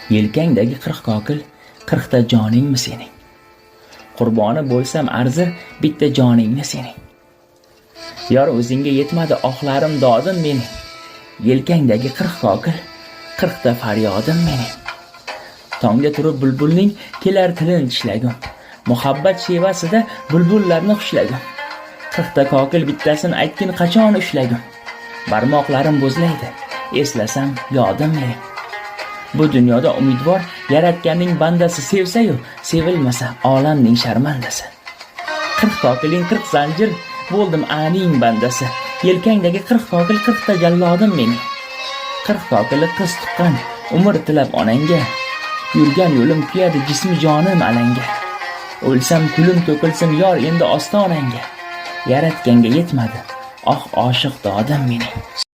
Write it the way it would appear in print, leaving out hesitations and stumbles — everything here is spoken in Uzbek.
Yelkangdagi 40 kokil, 40 ta joningmi sening? Qurboni bo'lsam arzi bitta joningni sening. Yor o'zingga yetmadi oqlarim dodim mening. Yelkangdagi 40 kokil, 40 ta faryodim mening. Tongda turib bulbulning kelar tilini tishlagum. Muhabbat shevasida bulbullarni xushlagum. 40 ta kokil bittasini aytgin qachon ushlagum. Barmoqlarim bo'zlaydi, eslasam yodim mening. Bu dunyoda umidvor yaratganning bandasi sevsa-yu, sevilmasa olamning sharmandasi. 40 kokiling 40 zanjir, bo'ldim aning bandasi. Yelkangdagi 40 kokil 40 ta jallodim mening. 40 kokili qiz tuqqan, umr tilab onangga. Yurgan yo'lim kuyadi jismi jonim alanga. O'lsam kulim to'kilsin yor endi ostonangga. Yaratganga yetmadi, oshiq dodim mening.